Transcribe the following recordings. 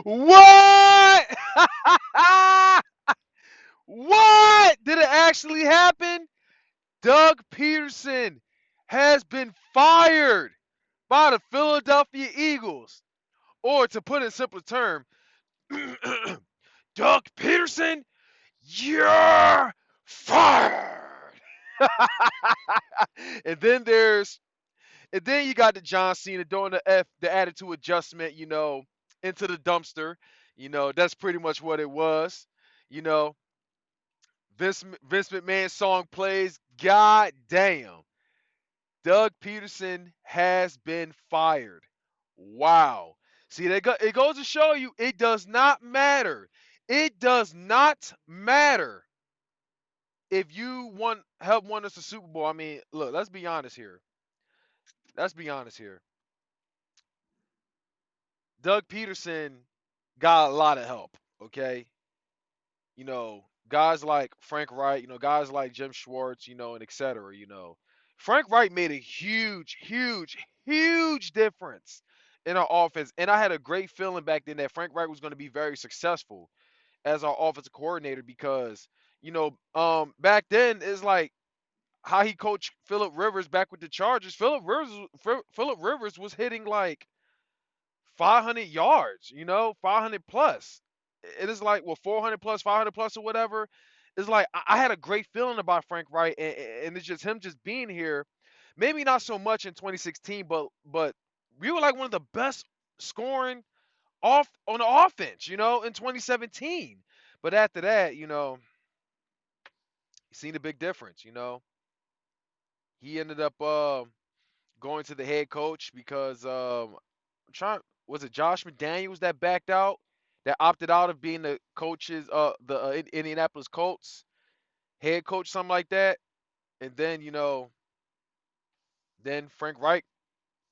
What? What? Did it actually happen? Doug Peterson has been fired by the Philadelphia Eagles. Or to put it in simpler term, Doug Peterson, you're fired. and then there's and then you got the John Cena doing the attitude adjustment, into the dumpster. That's pretty much what it was. You know, Vince McMahon song plays. God damn. Doug Peterson has been fired. Wow. See, it goes to show you it does not matter. It does not matter if you help win us a Super Bowl. I mean, look, let's be honest here. Let's be honest here. Doug Peterson got a lot of help, okay? Guys like Frank Wright, guys like Jim Schwartz, and et cetera. Frank Wright made a huge, huge, huge difference in our offense. And I had a great feeling back then that Frank Wright was going to be very successful as our offensive coordinator because, back then it's like how he coached Phillip Rivers back with the Chargers. Phillip Rivers was hitting like 500 yards, 500 plus. It is like, well, 400 plus, 500 plus, or whatever. It's like I had a great feeling about Frank Wright, and it's just him just being here. Maybe not so much in 2016, but we were like one of the best scoring off on the offense, in 2017. But after that, you seen the big difference. He ended up going to the head coach because trying was it Josh McDaniels that backed out, that opted out of being the Indianapolis Colts head coach, something like that. And then then Frank Reich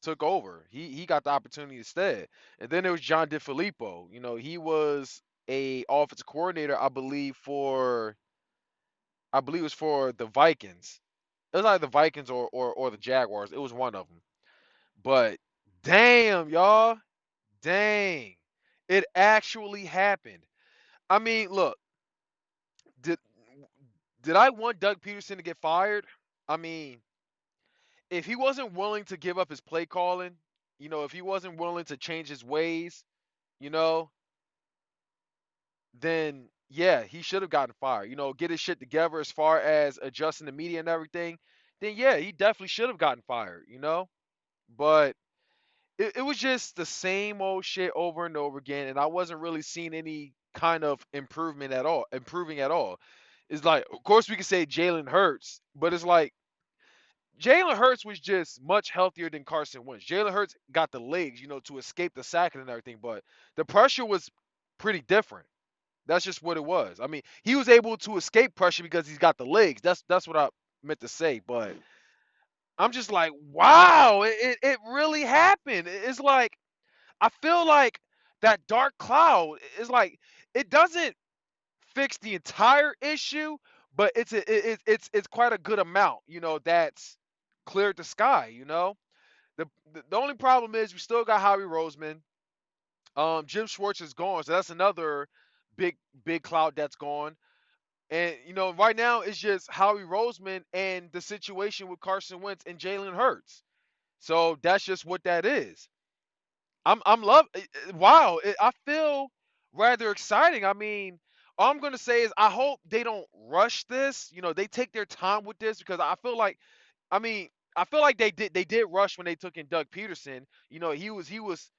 took over. He got the opportunity instead. And then there was John DeFilippo. He was a offensive coordinator, I believe it was for the Vikings. It was either the Vikings or the Jaguars. It was one of them. But damn, y'all. Dang. It actually happened. I mean, look, did did I want Doug Peterson to get fired? I mean, if he wasn't willing to give up his play calling, if he wasn't willing to change his ways, you know, then yeah, he should have gotten fired. Get his shit together as far as adjusting the media and everything. Then yeah, he definitely should have gotten fired. But it was just the same old shit over and over again, and I wasn't really seeing any kind of improving at all. It's like, of course, we could say Jalen Hurts, but it's like Jalen Hurts was just much healthier than Carson Wentz. Jalen Hurts got the legs, to escape the sacking and everything, but the pressure was pretty different. That's just what it was. I mean, he was able to escape pressure because he's got the legs. That's what I meant to say, but I'm just like, wow, it really happened. It's like I feel like that dark cloud is like it doesn't fix the entire issue, but it's quite a good amount, that's cleared the sky. The only problem is we still got Howie Roseman. Jim Schwartz is gone, so that's another big cloud that's gone. And right now it's just Howie Roseman and the situation with Carson Wentz and Jalen Hurts. So that's just what that is. I'm love. Wow, I feel rather exciting. I mean, all I'm gonna say is I hope they don't rush this. They take their time with this because I mean, I feel like they did rush when they took in Doug Peterson. He was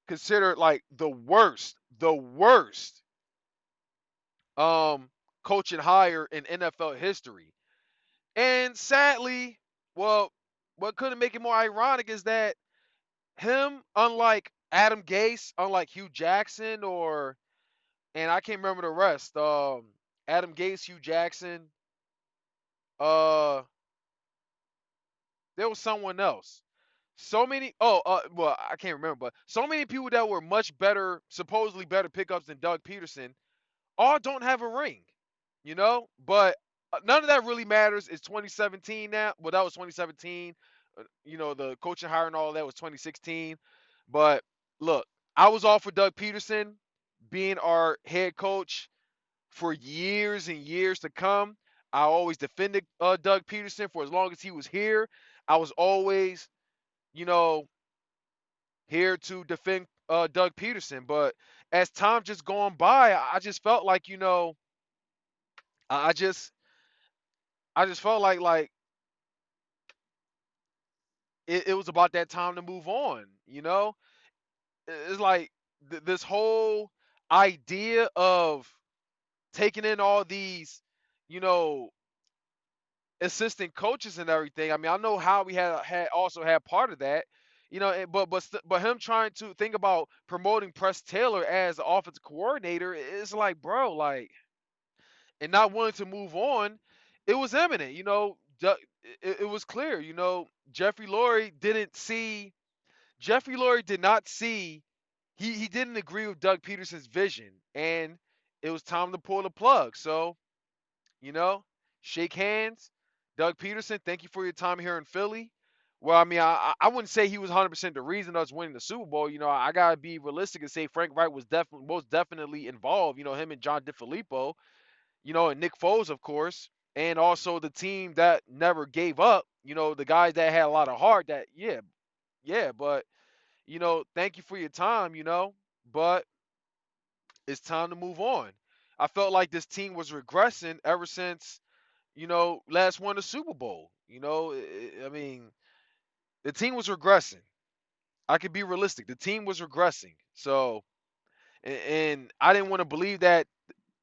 considered like the worst um coaching hire in NFL history. And sadly, well, what couldn't make it more ironic is that him, unlike Adam Gase, unlike Hugh Jackson, and I can't remember the rest. Adam Gase, Hugh Jackson. Uh, there was someone else. So many. Oh, well, I can't remember, but so many people that were much better, supposedly better pickups than Doug Peterson, all don't have a ring. But none of that really matters. It's 2017 now. Well, that was 2017. The coaching hire and all that was 2016. But look, I was all for Doug Peterson. being our head coach for years and years to come. I always defended Doug Peterson for as long as he was here. I was always, you know, here to defend Doug Peterson. But as time just gone by, I just felt like, I just I just felt like it was about that time to move on. It's like this whole idea of taking in all these, you know, assistant coaches and everything. I mean, I know how we had also had part of that, but him trying to think about promoting Press Taylor as the offensive coordinator is like, bro, like, and not wanting to move on, it was imminent. It was clear. Jeffrey Lurie didn't see. Jeffrey Lurie did not see. He didn't agree with Doug Peterson's vision, and it was time to pull the plug. So you know, shake hands. Doug Peterson, thank you for your time here in Philly. Well, I mean, I wouldn't say he was 100% the reason us winning the Super Bowl. I gotta be realistic and say Frank Wright was definitely most definitely involved. Him and John DeFilippo. And Nick Foles, of course, and also the team that never gave up. The guys that had a lot of heart. That yeah. But thank you for your time. But it's time to move on. I felt like this team was regressing ever since last won the Super Bowl. I mean, the team was regressing. I could be realistic. The team was regressing. So, and I didn't want to believe that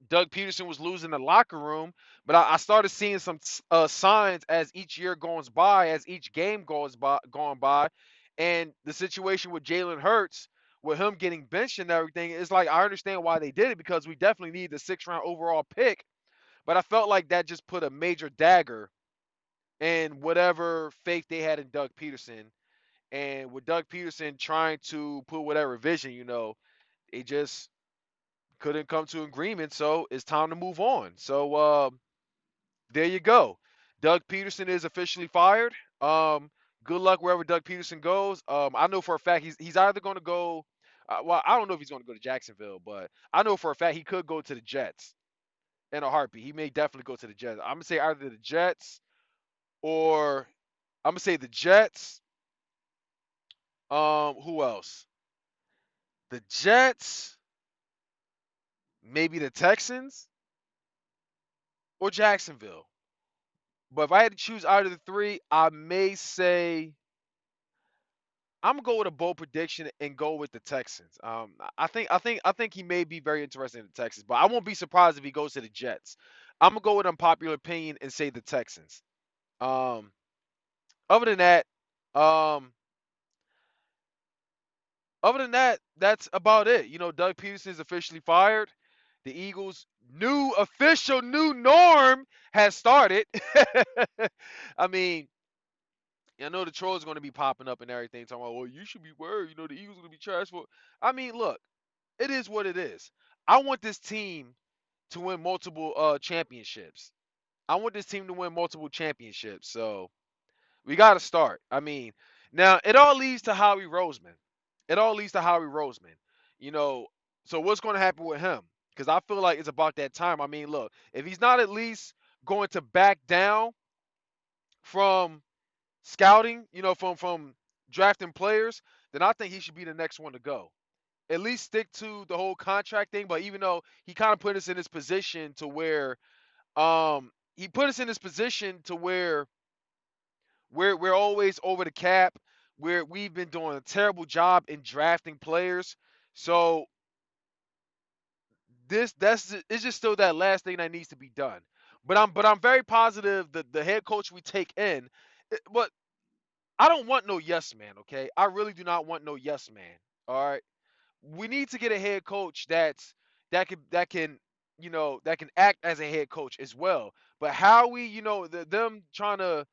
Doug Peterson was losing the locker room, but I started seeing some signs as each year goes by, as each game going by, and the situation with Jalen Hurts, with him getting benched and everything, it's like I understand why they did it because we definitely need the 6th round overall pick, but I felt like that just put a major dagger and whatever faith they had in Doug Peterson. And with Doug Peterson trying to put whatever vision, they just couldn't come to agreement. So it's time to move on. So there you go. Doug Peterson is officially fired. Good luck wherever Doug Peterson goes. I know for a fact he's either going to go. Well, I don't know if he's going to go to Jacksonville, but I know for a fact he could go to the Jets in a heartbeat. He may definitely go to the Jets. I'm gonna say either the Jets or I'm gonna say the Jets. Who else? The Jets, maybe the Texans or Jacksonville. But if I had to choose out of the three, I may say I'm gonna go with a bold prediction and go with the Texans. I think he may be very interested in the Texans, but I won't be surprised if he goes to the Jets. I'm gonna go with unpopular opinion and say the Texans. Um, other than that, um, that's about it. Doug Peterson is officially fired. The Eagles' new official new norm has started. I mean, I know the trolls are going to be popping up and everything, talking about, well, you should be worried. The Eagles are going to be trash for. I mean, look, it is what it is. I want this team to win multiple championships. I want this team to win multiple championships. So we got to start. I mean, now it all leads to Howie Roseman. It all leads to Howie Roseman. You know, so what's going to happen with him? Because I feel like it's about that time. I mean, look, if he's not at least going to back down from scouting, from drafting players, then I think he should be the next one to go. At least stick to the whole contract thing. But even though he kind of put us in this position to where, he put us in this position to where we're always over the cap. Where we've been doing a terrible job in drafting players. So it's just still that last thing that needs to be done. But I'm very positive that the head coach we take in, but I don't want no yes man, okay? I really do not want no yes man. All right. We need to get a head coach that can act as a head coach as well. But how we, them trying to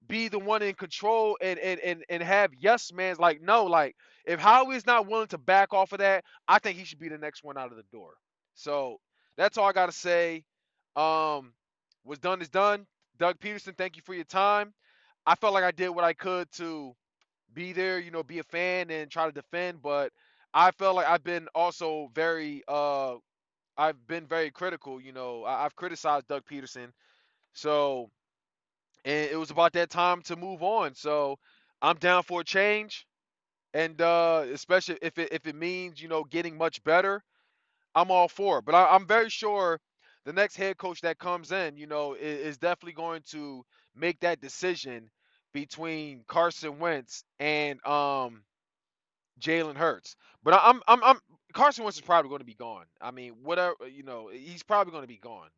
be the one in control and have yes man's like no, like if Howie's not willing to back off of that, I think he should be the next one out of the door. So that's all I gotta say. Um, what's done is done. Doug Peterson, thank you for your time. I felt like I did what I could to be there, be a fan and try to defend, but I felt like I've been very critical. I've criticized Doug Peterson. So, and it was about that time to move on. So, I'm down for a change, and especially if it means getting much better, I'm all for it. But I'm very sure the next head coach that comes in, is definitely going to make that decision between Carson Wentz and Jalen Hurts. But I'm Carson Wentz is probably going to be gone. I mean, whatever, he's probably going to be gone.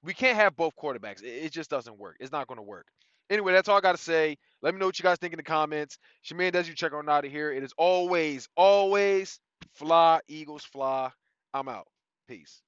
We can't have both quarterbacks. It just doesn't work. It's not going to work. Anyway, that's all I got to say. Let me know what you guys think in the comments. Shaman does you check on out of here. It is always, always fly, Eagles fly. I'm out. Peace.